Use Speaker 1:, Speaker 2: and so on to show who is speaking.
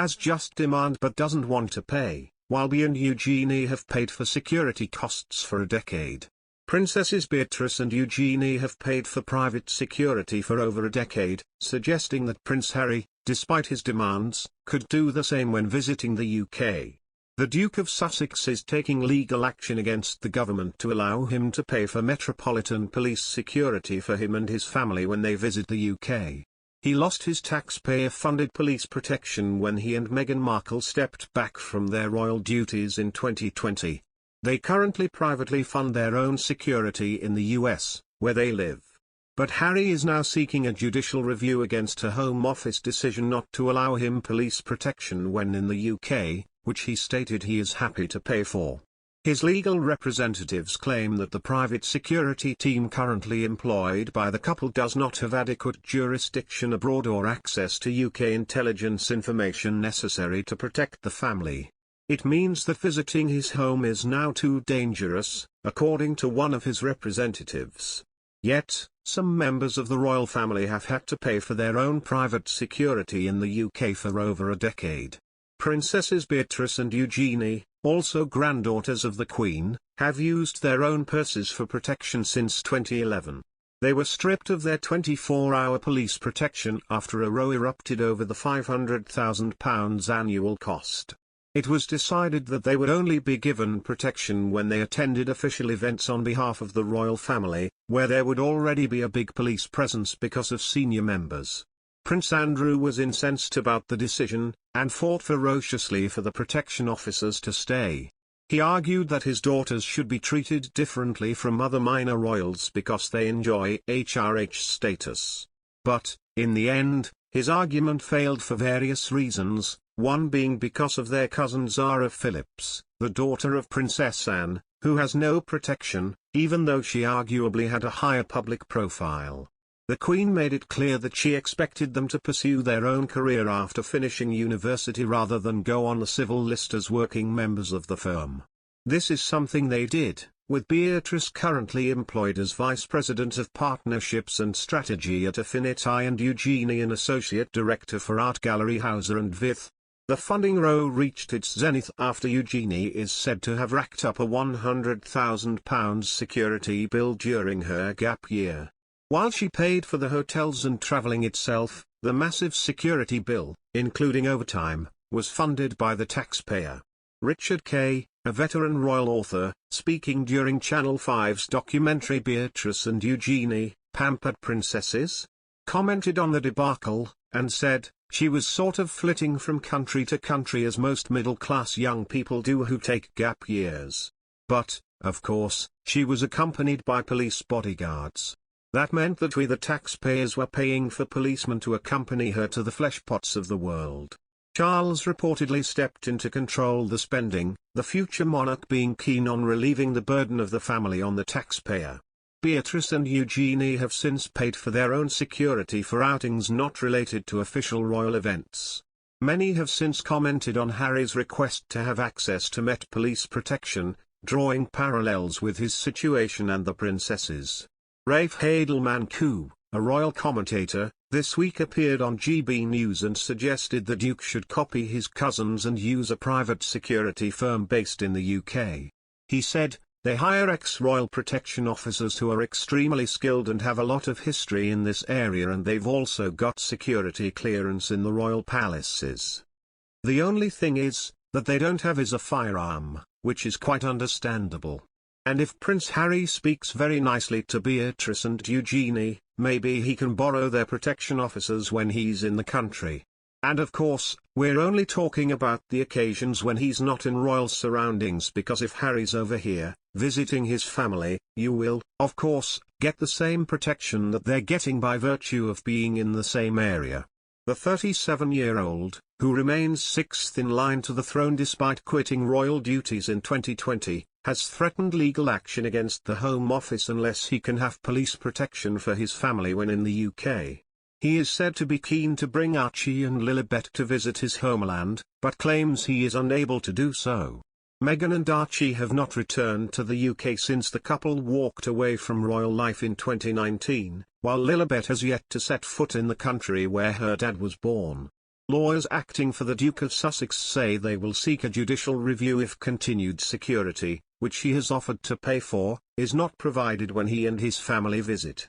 Speaker 1: has just demand but doesn't want to pay, while Bea&Eugenie have paid for security costs for a decade. Princesses Beatrice and Eugenie have paid for private security for over a decade, suggesting that Prince Harry, despite his demands, could do the same when visiting the UK. The Duke of Sussex is taking legal action against the government to allow him to pay for Metropolitan Police security for him and his family when they visit the UK. He lost his taxpayer-funded police protection when he and Meghan Markle stepped back from their royal duties in 2020. They currently privately fund their own security in the US, where they live. But Harry is now seeking a judicial review against a Home Office decision not to allow him police protection when in the UK, which he stated he is happy to pay for. His legal representatives claim that the private security team currently employed by the couple does not have adequate jurisdiction abroad or access to UK intelligence information necessary to protect the family. It means that visiting his home is now too dangerous, according to one of his representatives. Yet, some members of the royal family have had to pay for their own private security in the UK for over a decade. Princesses Beatrice and Eugenie, also granddaughters of the Queen, have used their own purses for protection since 2011. They were stripped of their 24-hour police protection after a row erupted over the £500,000 annual cost. It was decided that they would only be given protection when they attended official events on behalf of the royal family, where there would already be a big police presence because of senior members. Prince Andrew was incensed about the decision, and fought ferociously for the protection officers to stay. He argued that his daughters should be treated differently from other minor royals because they enjoy HRH status. But, in the end, his argument failed for various reasons, one being because of their cousin Zara Phillips, the daughter of Princess Anne, who has no protection, even though she arguably had a higher public profile. The Queen made it clear that she expected them to pursue their own career after finishing university rather than go on the civil list as working members of the firm. This is something they did, with Beatrice currently employed as Vice President of Partnerships and Strategy at Affinity and Eugenie an Associate Director for Art Gallery Hauser and Vith. The funding row reached its zenith after Eugenie is said to have racked up a £100,000 security bill during her gap year. While she paid for the hotels and travelling itself, the massive security bill, including overtime, was funded by the taxpayer. Richard Kay, a veteran royal author, speaking during Channel 5's documentary Beatrice and Eugenie, Pampered Princesses, commented on the debacle, and said, "She was sort of flitting from country to country as most middle-class young people do who take gap years. But, of course, she was accompanied by police bodyguards. That meant that we the taxpayers were paying for policemen to accompany her to the fleshpots of the world." Charles reportedly stepped in to control the spending, the future monarch being keen on relieving the burden of the family on the taxpayer. Beatrice and Eugenie have since paid for their own security for outings not related to official royal events. Many have since commented on Harry's request to have access to Met Police protection, drawing parallels with his situation and the princesses. Rafe Hadelman-Koo, a royal commentator, this week appeared on GB News and suggested the Duke should copy his cousins and use a private security firm based in the UK. He said, "They hire ex-royal protection officers who are extremely skilled and have a lot of history in this area, and they've also got security clearance in the royal palaces. The only thing is, that they don't have is a firearm, which is quite understandable. And if Prince Harry speaks very nicely to Beatrice and Eugenie, maybe he can borrow their protection officers when he's in the country. And of course, we're only talking about the occasions when he's not in royal surroundings, because if Harry's over here, visiting his family, you will, of course, get the same protection that they're getting by virtue of being in the same area." The 37-year-old, who remains sixth in line to the throne despite quitting royal duties in 2020, has threatened legal action against the Home Office unless he can have police protection for his family when in the UK. He is said to be keen to bring Archie and Lilibet to visit his homeland, but claims he is unable to do so. Meghan and Archie have not returned to the UK since the couple walked away from royal life in 2019, while Lilibet has yet to set foot in the country where her dad was born. Lawyers acting for the Duke of Sussex say they will seek a judicial review if continued security, which he has offered to pay for, is not provided when he and his family visit.